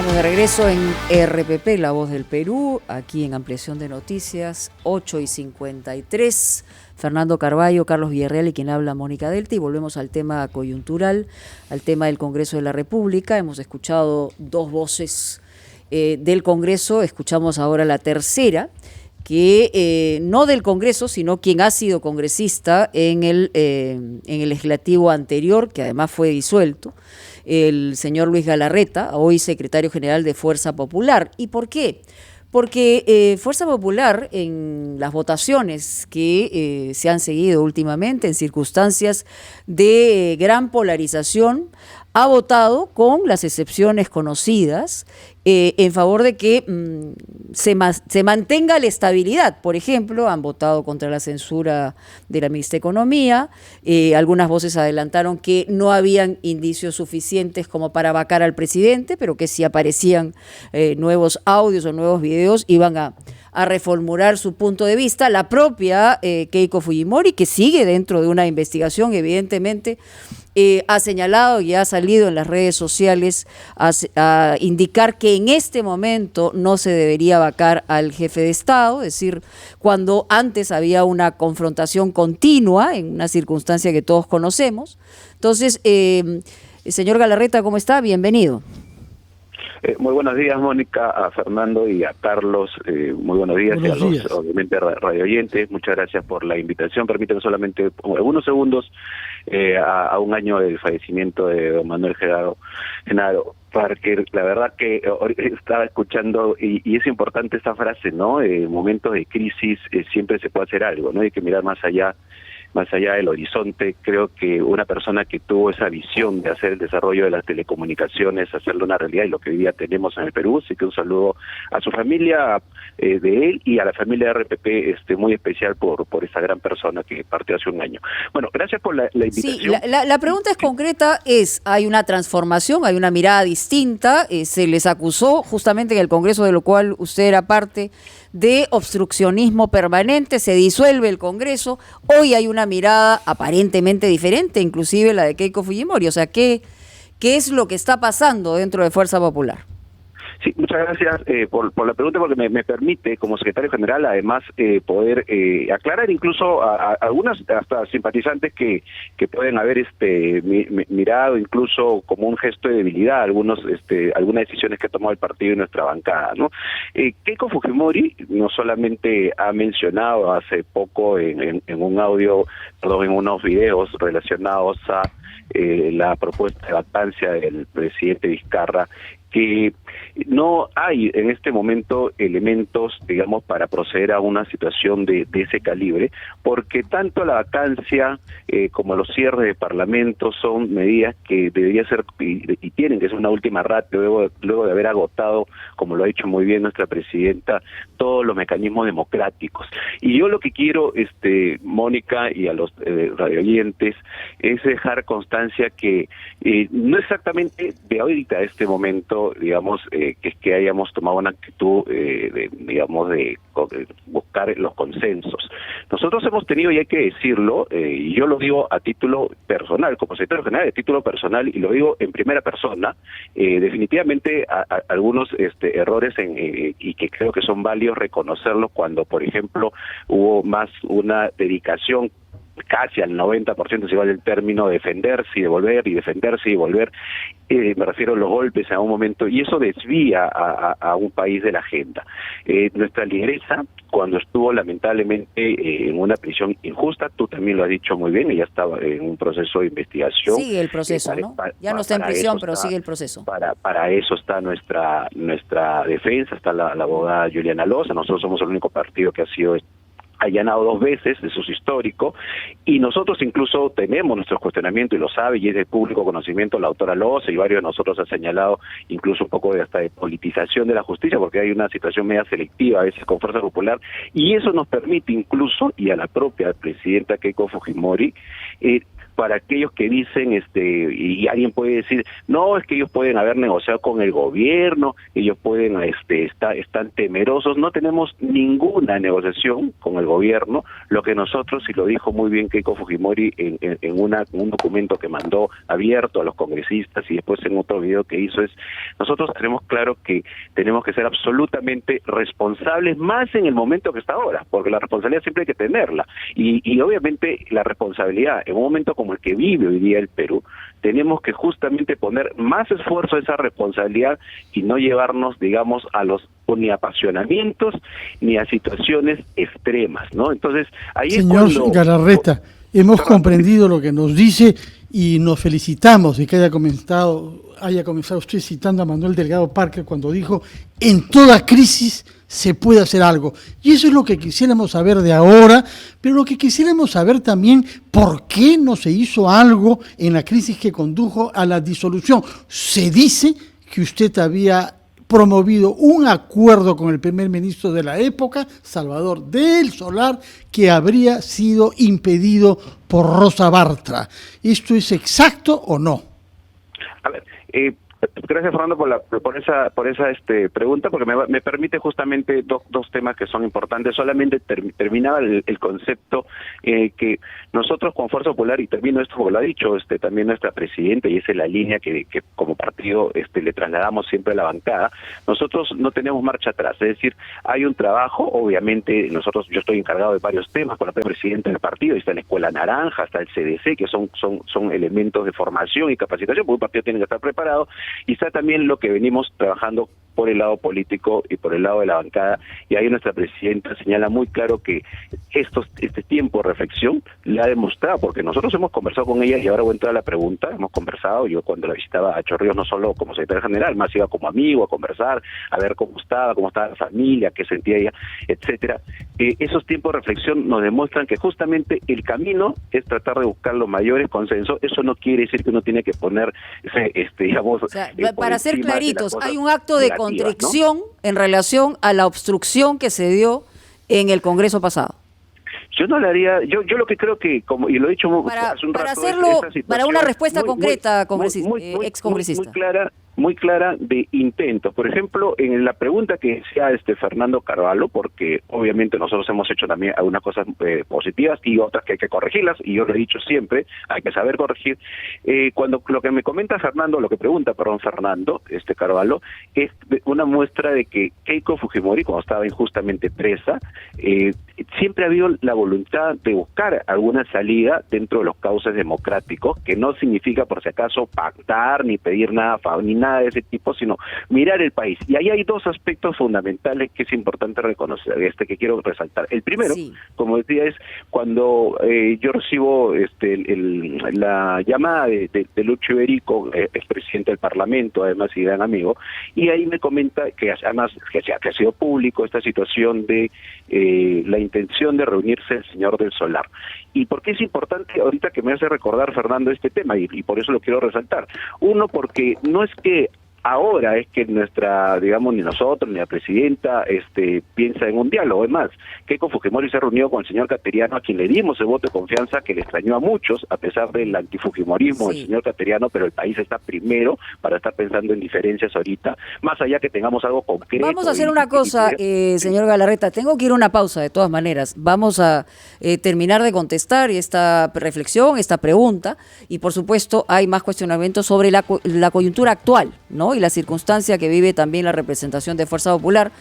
Estamos de regreso en RPP, La Voz del Perú, aquí en Ampliación de Noticias, 8:53. Fernando Carballo, Carlos Villarreal y quien habla, Mónica Delta, y volvemos al tema coyuntural, al tema del Congreso de la República. Hemos escuchado dos voces del Congreso, escuchamos ahora la tercera, que no del Congreso, sino quien ha sido congresista en el legislativo anterior, que además fue disuelto, el señor Luis Galarreta, hoy secretario general de Fuerza Popular. ¿Y por qué? Porque Fuerza Popular, en las votaciones que se han seguido últimamente, en circunstancias de gran polarización, ha votado, con las excepciones conocidas, en favor de que se mantenga la estabilidad. Por ejemplo, han votado contra la censura de la ministra de Economía. Algunas voces adelantaron que no habían indicios suficientes como para vacar al presidente, pero que si aparecían nuevos audios o nuevos videos iban a reformular su punto de vista. La propia Keiko Fujimori, que sigue dentro de una investigación, evidentemente, ha señalado y ha salido en las redes sociales a indicar que en este momento no se debería vacar al jefe de Estado, es decir, cuando antes había una confrontación continua en una circunstancia que todos conocemos. Entonces, señor Galarreta, ¿cómo está? Bienvenido. Muy buenos días, Mónica, a Fernando y a Carlos. Muy buenos días. Y a los, obviamente, radio oyentes. Muchas gracias por la invitación. Permítanme solamente algunos segundos a un año del fallecimiento de don Manuel Genaro Parker. La verdad que estaba escuchando y es importante esta frase, ¿no? En momentos de crisis siempre se puede hacer algo, ¿no? Hay que mirar más allá del horizonte. Creo que una persona que tuvo esa visión de hacer el desarrollo de las telecomunicaciones, hacerlo una realidad, y lo que hoy día tenemos en el Perú, así que un saludo a su familia, de él, y a la familia de RPP, muy especial por esa gran persona que partió hace un año. Bueno, gracias por la invitación. Sí, la pregunta es concreta, hay una transformación, hay una mirada distinta. Se les acusó justamente en el Congreso, de lo cual usted era parte, de obstruccionismo permanente. Se disuelve el Congreso, hoy hay una mirada aparentemente diferente, inclusive la de Keiko Fujimori. O sea, ¿qué es lo que está pasando dentro de Fuerza Popular? Sí, muchas gracias por la pregunta, porque me permite, como secretario general, además poder aclarar incluso a algunas hasta simpatizantes que pueden haber mirado incluso como un gesto de debilidad algunas decisiones que ha tomado el partido y nuestra bancada, ¿no? Keiko Fujimori no solamente ha mencionado hace poco en un audio, en unos videos relacionados a la propuesta de vacancia del presidente Vizcarra, que no hay en este momento elementos, digamos, para proceder a una situación de ese calibre, porque tanto la vacancia como los cierres de parlamentos son medidas que debería ser y tienen que ser una última ratio, luego de haber agotado, como lo ha dicho muy bien nuestra presidenta, todos los mecanismos democráticos. Y yo lo que quiero, Mónica, y a los radioyentes, es dejar constancia que no exactamente de ahorita a este momento, digamos, que hayamos tomado una actitud de buscar los consensos. Nosotros hemos tenido, y hay que decirlo, y yo lo digo a título personal, como secretario general, de título personal, y lo digo en primera persona, definitivamente algunos errores y que creo que son válidos reconocerlos, cuando, por ejemplo, hubo más una dedicación casi al 90%, si vale el término, defenderse y devolver, y defenderse y volver, me refiero a los golpes en algún momento, y eso desvía a un país de la agenda. Nuestra lideresa, cuando estuvo lamentablemente en una prisión injusta, tú también lo has dicho muy bien, ella estaba en un proceso de investigación. Sigue el proceso, ¿no? Ya no está en prisión, pero sigue el proceso. Para eso está nuestra defensa, está la abogada Juliana Loza. Nosotros somos el único partido que ha sido allanado 2 veces, eso es histórico, y nosotros incluso tenemos nuestros cuestionamientos, y lo sabe, y es de público conocimiento la autora Loza, y varios de nosotros han señalado incluso un poco hasta de politización de la justicia, porque hay una situación media selectiva a veces con Fuerza Popular, y eso nos permite incluso, y a la propia presidenta Keiko Fujimori, para aquellos que dicen, y alguien puede decir, no, es que ellos pueden haber negociado con el gobierno, ellos pueden, están temerosos. No tenemos ninguna negociación con el gobierno. Lo que nosotros, y lo dijo muy bien Keiko Fujimori en un documento que mandó abierto a los congresistas y después en otro video que hizo, es, nosotros tenemos claro que tenemos que ser absolutamente responsables, más en el momento que está ahora, porque la responsabilidad siempre hay que tenerla, y obviamente la responsabilidad en un momento como el que vive hoy día el Perú, tenemos que justamente poner más esfuerzo a esa responsabilidad y no llevarnos, digamos, a los ni apasionamientos ni a situaciones extremas, ¿no? Entonces, ahí Señor es cuando... Galarreta, hemos comprendido lo que nos dice y nos felicitamos de que haya comenzado usted citando a Manuel Delgado Parker cuando dijo, en toda crisis se puede hacer algo. Y eso es lo que quisiéramos saber de ahora, pero lo que quisiéramos saber también, ¿por qué no se hizo algo en la crisis que condujo a la disolución? Se dice que usted había promovido un acuerdo con el primer ministro de la época, Salvador del Solar, que habría sido impedido por Rosa Bartra. ¿Esto es exacto o no? A ver, gracias, Fernando, por esa pregunta, porque me permite justamente dos temas que son importantes. Solamente terminaba el concepto que nosotros con Fuerza Popular, y termino esto como lo ha dicho también nuestra presidenta, y esa es la línea que como partido le trasladamos siempre a la bancada. Nosotros no tenemos marcha atrás, es decir, hay un trabajo, obviamente yo estoy encargado de varios temas con la presidenta del partido, está la Escuela Naranja, está el CDC, que son elementos de formación y capacitación, porque un partido tiene que estar preparado. Y está también lo que venimos trabajando por el lado político y por el lado de la bancada, y ahí nuestra presidenta señala muy claro que este tiempo de reflexión le ha demostrado, porque nosotros hemos conversado con ella, y ahora voy a entrar a la pregunta. Hemos conversado, yo cuando la visitaba a Chorrillos, no solo como secretario general, más iba como amigo a conversar, a ver cómo estaba la familia, qué sentía ella, etcétera. Esos tiempos de reflexión nos demuestran que justamente el camino es tratar de buscar los mayores consensos. Eso no quiere decir que uno tiene que poner, digamos... O sea, para ser claritos, hay un acto de contrición, ¿no?, en relación a la obstrucción que se dio en el Congreso pasado. Yo no le haría, yo lo que creo que, como y lo he dicho hace un rato, para hacerlo, para una respuesta concreta, excongresista. Muy clara de intentos. Por ejemplo, en la pregunta que decía Fernando Carvalho, porque obviamente nosotros hemos hecho también algunas cosas positivas y otras que hay que corregirlas, y yo lo he dicho siempre, hay que saber corregir. Cuando lo que me comenta Fernando, Fernando Carvalho, es una muestra de que Keiko Fujimori, cuando estaba injustamente presa, siempre ha habido la voluntad de buscar alguna salida dentro de los cauces democráticos, que no significa por si acaso pactar ni pedir nada ni nada de ese tipo, sino mirar el país. Y ahí hay dos aspectos fundamentales que es importante reconocer, que quiero resaltar. El primero, sí, como decía, es cuando yo recibo la llamada de Lucho Iberico, expresidente del Parlamento, además y gran amigo, y ahí me comenta que además que ha sido público esta situación de la intención de reunirse el señor del Solar. ¿Y por qué es importante ahorita que me hace recordar, Fernando, este tema? Y por eso lo quiero resaltar. Uno, porque no es que ahora es que ni nosotros, ni la presidenta, piensa en un diálogo. Es más, Keiko Fujimori se reunió con el señor Cateriano, a quien le dimos el voto de confianza, que le extrañó a muchos, a pesar del antifujimorismo del señor Cateriano, pero el país está primero para estar pensando en diferencias ahorita, más allá que tengamos algo concreto. Vamos a hacer una cosa, señor Galarreta, tengo que ir a una pausa de todas maneras. Vamos a terminar de contestar esta reflexión, esta pregunta, y por supuesto hay más cuestionamientos sobre la coyuntura actual, ¿no?, y la circunstancia que vive también la representación de Fuerza Popular,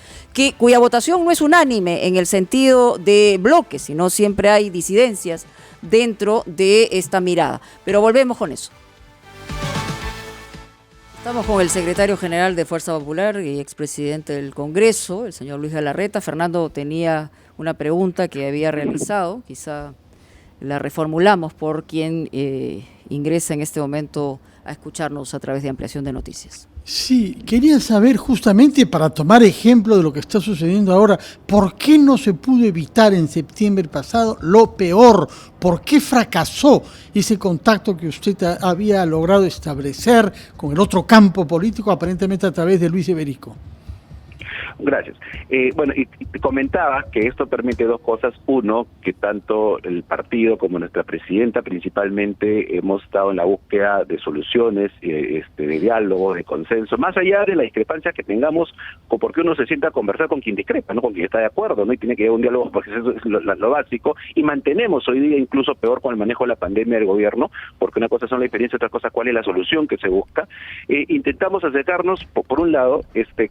cuya votación no es unánime en el sentido de bloque, sino siempre hay disidencias dentro de esta mirada. Pero volvemos con eso. Estamos con el secretario general de Fuerza Popular y expresidente del Congreso, el señor Luis Galarreta. Fernando tenía una pregunta que había realizado, quizá la reformulamos por quien ingresa en este momento a escucharnos a través de Ampliación de Noticias. Sí, quería saber justamente, para tomar ejemplo de lo que está sucediendo ahora, ¿por qué no se pudo evitar en septiembre pasado lo peor? ¿Por qué fracasó ese contacto que usted había logrado establecer con el otro campo político, aparentemente a través de Luis Iberico? Gracias. Bueno, y te comentaba que esto permite dos cosas. Uno, que tanto el partido como nuestra presidenta principalmente hemos estado en la búsqueda de soluciones, de diálogo, de consenso, más allá de la discrepancia que tengamos, porque uno se sienta a conversar con quien discrepa, no con quien está de acuerdo, ¿no? Y tiene que haber un diálogo, porque eso es lo básico, y mantenemos hoy día incluso peor con el manejo de la pandemia del gobierno, porque una cosa son la experiencia, otra cosa cuál es la solución que se busca. Intentamos acercarnos, por un lado,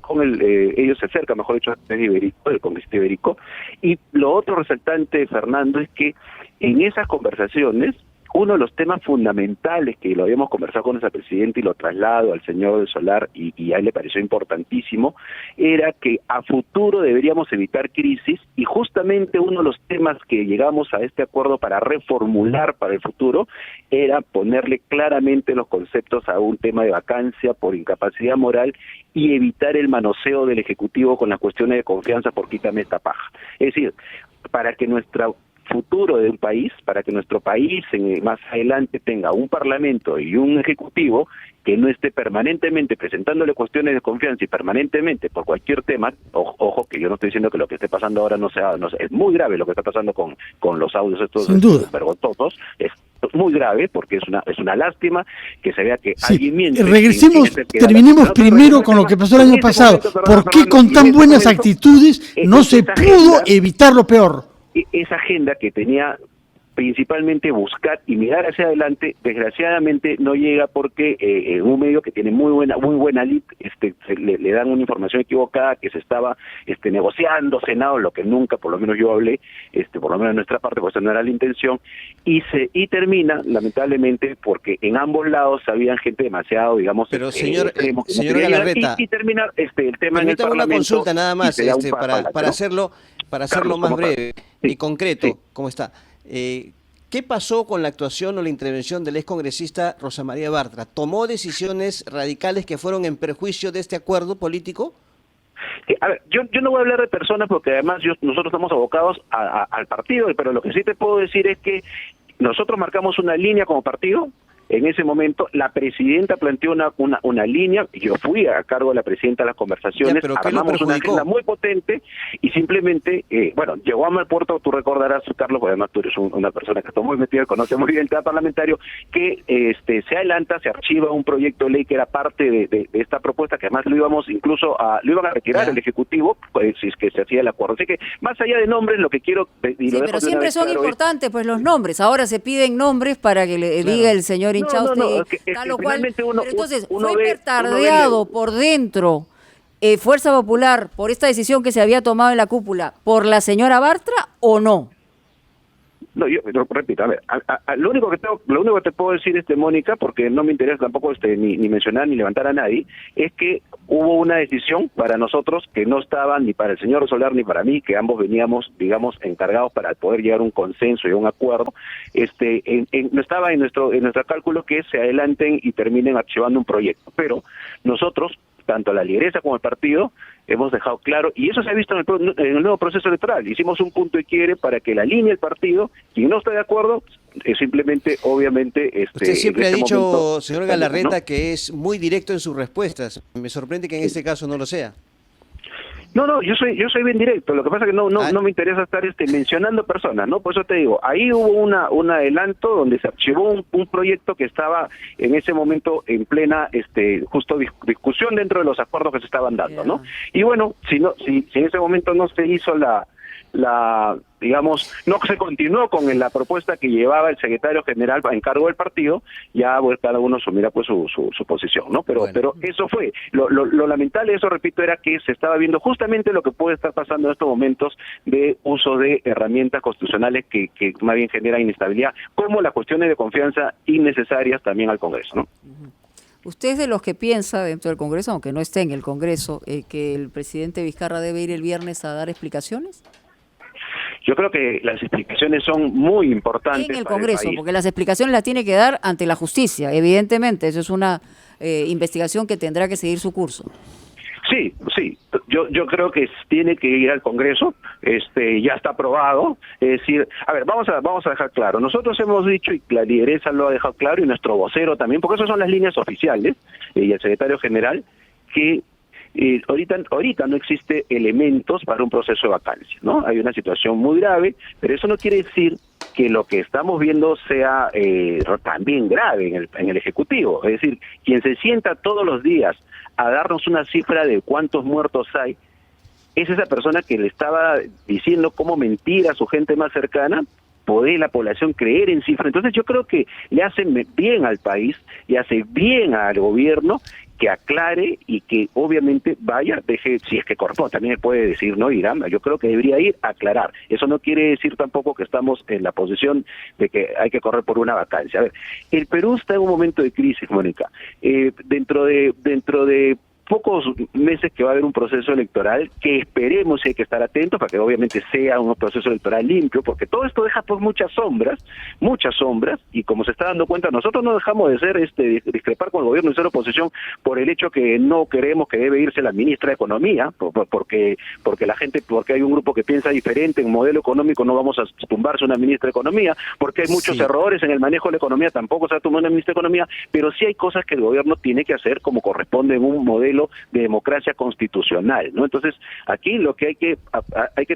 con ellos se acerca, mejor dicho, el Congreso Ibérico, y lo otro resaltante, Fernando, es que en esas conversaciones, uno de los temas fundamentales que lo habíamos conversado con nuestra presidenta y lo traslado al señor del Solar, y a él le pareció importantísimo, era que a futuro deberíamos evitar crisis, y justamente uno de los temas que llegamos a este acuerdo para reformular para el futuro era ponerle claramente los conceptos a un tema de vacancia por incapacidad moral y evitar el manoseo del Ejecutivo con las cuestiones de confianza por quítame esta paja. Es decir, para que nuestra futuro de un país, para que nuestro país más adelante tenga un parlamento y un ejecutivo que no esté permanentemente presentándole cuestiones de confianza y permanentemente por cualquier tema, ojo que yo no estoy diciendo que lo que esté pasando ahora no sea, es muy grave lo que está pasando con los audios estos vergonzosos, es muy grave porque es una lástima que se vea que alguien miente. Regresemos, terminemos primero con lo que pasó el año pasado. ¿Por qué con tan buenas actitudes no se pudo evitar lo peor? Esa agenda que tenía principalmente buscar y mirar hacia adelante, desgraciadamente no llega porque un medio que tiene muy buena lead, le dan una información equivocada que se estaba negociando, Senado, lo que nunca, por lo menos yo hablé, por lo menos de nuestra parte, pues esa no era la intención, y termina, lamentablemente, porque en ambos lados había gente demasiado, digamos, pero señor Galarreta, y termina el tema en el Parlamento. Una consulta nada más, para hacerlo Carlos, más breve y concreto, sí. ¿Cómo está? ¿Qué pasó con la actuación o la intervención del excongresista Rosa María Bartra? ¿Tomó decisiones radicales que fueron en perjuicio de este acuerdo político? A ver, yo no voy a hablar de personas porque además nosotros estamos abocados al partido, pero lo que sí te puedo decir es que nosotros marcamos una línea como partido. En ese momento, la presidenta planteó una línea, yo fui a cargo de la presidenta de las conversaciones, armamos una agenda muy potente y simplemente, llegó a mal puerto, tú recordarás, Carlos, porque además tú eres una persona que está muy metida, conoce muy bien el tema parlamentario, que se adelanta, se archiva un proyecto de ley que era parte de esta propuesta, que además lo iban a retirar el Ejecutivo, pues, si es que se hacía el acuerdo. Así que, más allá de nombres, lo que quiero... Sí, pero siempre son importantes, pues, los nombres. Ahora se piden nombres para que le diga el señor tal o cual, pero entonces fue petardeado por dentro Fuerza Popular por esta decisión que se había tomado en la cúpula por la señora Bartra o no. No, yo repito, a ver, lo único que te puedo decir, Mónica, porque no me interesa tampoco ni mencionar ni levantar a nadie, es que hubo una decisión para nosotros que no estaba ni para el señor Solar ni para mí, que ambos veníamos, digamos, encargados para poder llegar a un consenso y a un acuerdo, no estaba en nuestro cálculo que se adelanten y terminen archivando un proyecto, pero nosotros, tanto la lideresa como el partido, hemos dejado claro, y eso se ha visto en el nuevo proceso electoral, hicimos un punto y quiere para que la línea del partido, quien no está de acuerdo, simplemente, obviamente... Usted siempre ha dicho, momento, señor Galarreta, ¿no?, que es muy directo en sus respuestas. Me sorprende que en este caso no lo sea. No, yo soy bien directo. Lo que pasa es que no me interesa estar mencionando personas, ¿no? Por eso te digo, ahí hubo un adelanto donde se archivó un proyecto que estaba en ese momento en plena justo discusión dentro de los acuerdos que se estaban dando, ¿no? Y bueno, si en ese momento no se hizo digamos, no se continuó con la propuesta que llevaba el secretario general en cargo del partido, ya cada uno asumirá pues su posición, ¿no? Pero eso fue. Lo lamentable de eso, repito, era que se estaba viendo justamente lo que puede estar pasando en estos momentos de uso de herramientas constitucionales que más bien generan inestabilidad, como las cuestiones de confianza innecesarias también al Congreso, ¿no? ¿Usted es de los que piensa dentro del Congreso, aunque no esté en el Congreso, que el presidente Vizcarra debe ir el viernes a dar explicaciones? Yo creo que las explicaciones son muy importantes. En el Congreso, porque las explicaciones las tiene que dar ante la justicia, evidentemente. Eso es una investigación que tendrá que seguir su curso. Sí. Yo creo que tiene que ir al Congreso, ya está aprobado. Es decir, a ver, vamos a dejar claro. Nosotros hemos dicho, y la lideresa lo ha dejado claro, y nuestro vocero también, porque esas son las líneas oficiales, y el secretario general, que ahorita no existe elementos para un proceso de vacancia, ¿no? Hay una situación muy grave, pero eso no quiere decir que lo que estamos viendo sea también grave en el Ejecutivo. Es decir, quien se sienta todos los días a darnos una cifra de cuántos muertos hay, es esa persona que le estaba diciendo cómo mentir a su gente más cercana, poder la población creer en cifras. Entonces yo creo que le hace bien al país, le hace bien al gobierno que aclare y que obviamente deje, si es que corresponde, también puede decir, no, Irán, yo creo que debería ir a aclarar. Eso no quiere decir tampoco que estamos en la posición de que hay que correr por una vacancia. A ver, el Perú está en un momento de crisis, Mónica. Dentro de pocos meses que va a haber un proceso electoral que esperemos y hay que estar atentos para que obviamente sea un proceso electoral limpio, porque todo esto deja pues muchas sombras, y como se está dando cuenta, nosotros no dejamos de ser discrepar con el gobierno y ser oposición por el hecho que no creemos que debe irse la ministra de Economía, porque hay un grupo que piensa diferente en modelo económico, no vamos a tumbarse una ministra de Economía, porque hay muchos errores en el manejo de la economía, tampoco se va a tumbar una ministra de Economía, pero sí hay cosas que el gobierno tiene que hacer como corresponde en un modelo de democracia constitucional, ¿no? Entonces, aquí lo que hay que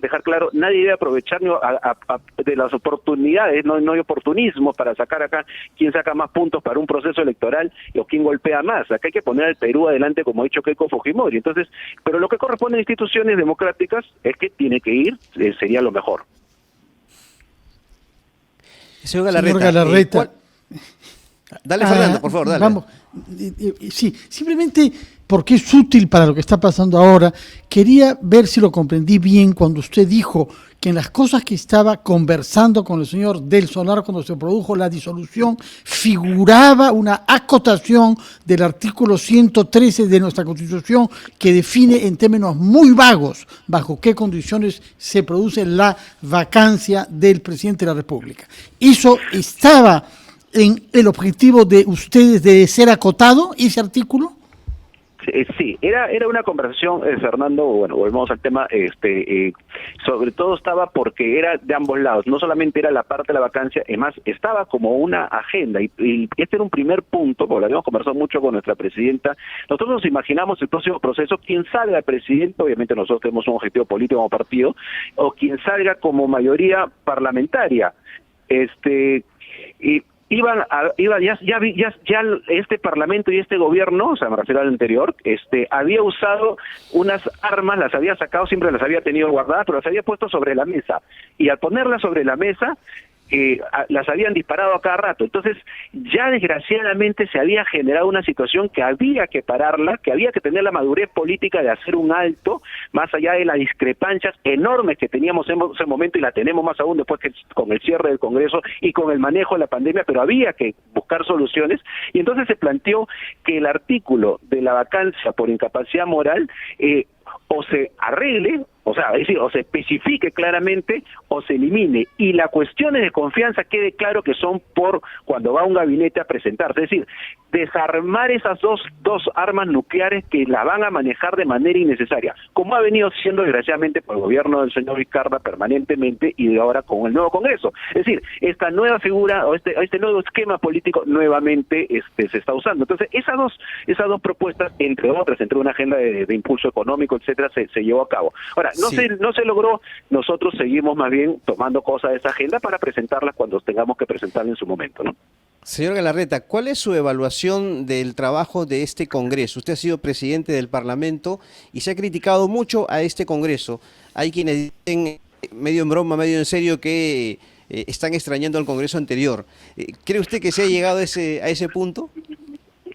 dejar claro, nadie debe aprovechar de las oportunidades, no hay oportunismo para sacar acá quién saca más puntos para un proceso electoral o quién golpea más. Acá hay que poner al Perú adelante, como ha dicho Keiko Fujimori. Entonces, pero lo que corresponde a instituciones democráticas es que tiene que ir, sería lo mejor. Señor Galarreta. Señor Galarreta. Dale, Fernando, por favor, dale. Vamos. Sí, simplemente porque es útil para lo que está pasando ahora, quería ver si lo comprendí bien cuando usted dijo que en las cosas que estaba conversando con el señor Del Solar cuando se produjo la disolución, figuraba una acotación del artículo 113 de nuestra Constitución que define en términos muy vagos bajo qué condiciones se produce la vacancia del presidente de la República. ¿Eso estaba en el objetivo de ustedes de ser acotado, ese artículo? Sí, era una conversación, Fernando, bueno, volvemos al tema, sobre todo estaba porque era de ambos lados, no solamente era la parte de la vacancia, además estaba como una agenda, y este era un primer punto, porque lo habíamos conversado mucho con nuestra presidenta. Nosotros nos imaginamos el próximo proceso, quien salga presidente, obviamente nosotros tenemos un objetivo político como partido, o quien salga como mayoría parlamentaria, ya este parlamento y este gobierno, o sea, me refiero al anterior, había usado unas armas, las había sacado, siempre las había tenido guardadas, pero las había puesto sobre la mesa. Y al ponerlas sobre la mesa, las habían disparado a cada rato. Entonces, ya desgraciadamente se había generado una situación que había que pararla, que había que tener la madurez política de hacer un alto, más allá de las discrepancias enormes que teníamos en ese momento, y la tenemos más aún después que con el cierre del Congreso y con el manejo de la pandemia, pero había que buscar soluciones, y entonces se planteó que el artículo de la vacancia por incapacidad moral o se arregle, o sea, es decir, o se especifique claramente o se elimine, y las cuestiones de confianza quede claro que son por cuando va un gabinete a presentarse, es decir, desarmar esas dos armas nucleares que la van a manejar de manera innecesaria, como ha venido siendo desgraciadamente por el gobierno del señor Vizcarra permanentemente y de ahora con el nuevo Congreso. Es decir, esta nueva figura o este nuevo esquema político nuevamente se está usando. Entonces, esas dos propuestas, entre otras, entre una agenda de impulso económico, etcétera, se llevó a cabo. Ahora, no se logró, nosotros seguimos más bien tomando cosas de esa agenda para presentarlas cuando tengamos que presentarla en su momento, ¿no? Señor Galarreta, ¿cuál es su evaluación del trabajo de este Congreso? Usted ha sido presidente del Parlamento y se ha criticado mucho a este Congreso. Hay quienes dicen, medio en broma, medio en serio, que están extrañando al Congreso anterior. ¿Cree usted que se ha llegado a ese punto?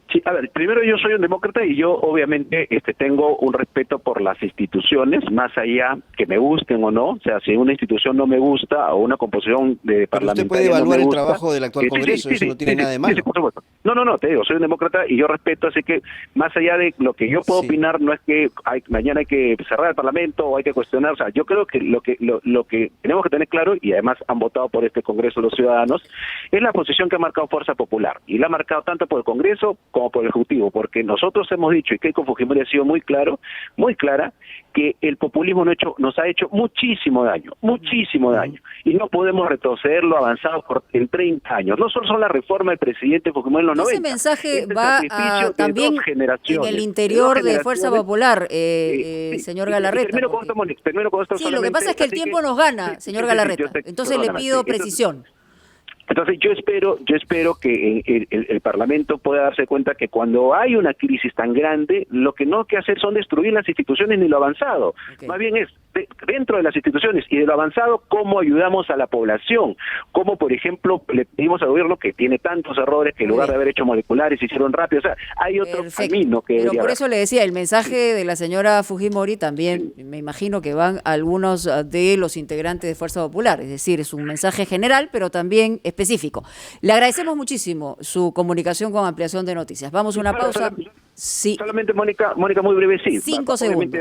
Sí, a ver, primero yo soy un demócrata y yo obviamente tengo un respeto por las instituciones, más allá que me gusten o no, o sea, si una institución no me gusta o una composición de parlamentaria usted puede evaluar no me el gusta, trabajo del actual Congreso, eso no tiene nada de malo. Sí, por supuesto. No, te digo, soy un demócrata y yo respeto, así que más allá de lo que yo puedo opinar, no es que mañana hay que cerrar el Parlamento o hay que cuestionar, o sea, yo creo que lo que tenemos que tener claro, y además han votado por este Congreso los ciudadanos, es la posición que ha marcado Fuerza Popular, y la ha marcado tanto por el Congreso como por el Ejecutivo, porque nosotros hemos dicho, y Keiko Fujimori ha sido muy clara, que el populismo nos ha hecho muchísimo daño, y no podemos retroceder lo avanzado en 30 años. No solo son la reforma del presidente Fujimori en los 90. Ese mensaje es el va sacrificio de también dos generaciones, en el interior de de dos Fuerza generaciones. Popular, señor Galarreta. Termino con esto, Mónica, Sí, lo que pasa es que el tiempo nos gana, señor Galarreta. Entonces le pido precisión. Entonces yo espero que el Parlamento pueda darse cuenta que cuando hay una crisis tan grande, lo que no hay que hacer son destruir las instituciones ni lo avanzado. Okay. Más bien es dentro de las instituciones y de lo avanzado, cómo ayudamos a la población, cómo por ejemplo le pedimos al gobierno que tiene tantos errores que en lugar de haber hecho moleculares hicieron rápido, o sea, hay otro camino que Pero por haber. eso le decía, el mensaje de la señora Fujimori también, me imagino que van algunos de los integrantes de Fuerza Popular, es decir, es un mensaje general, pero también específico. Le agradecemos muchísimo su comunicación con Ampliación de Noticias. Vamos a una pausa. Sí. Solamente, Mónica, muy breve, sí. 5 segundos.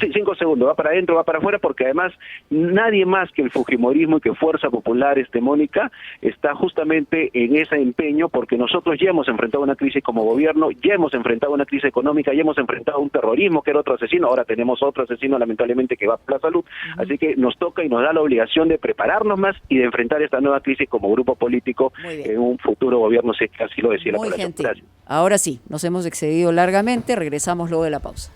Sí, 5 segundos, va para adentro, va para afuera, porque además nadie más que el fujimorismo y que Fuerza Popular, Mónica, está justamente en ese empeño, porque nosotros ya hemos enfrentado una crisis como gobierno, ya hemos enfrentado una crisis económica, ya hemos enfrentado un terrorismo que era otro asesino, ahora tenemos otro asesino lamentablemente que va por la salud, así que nos toca y nos da la obligación de prepararnos más y de enfrentar esta nueva crisis como grupo político en un futuro gobierno, si es que así lo decía la población. Muy gentil. Ahora sí, nos hemos excedido largamente, regresamos luego de la pausa.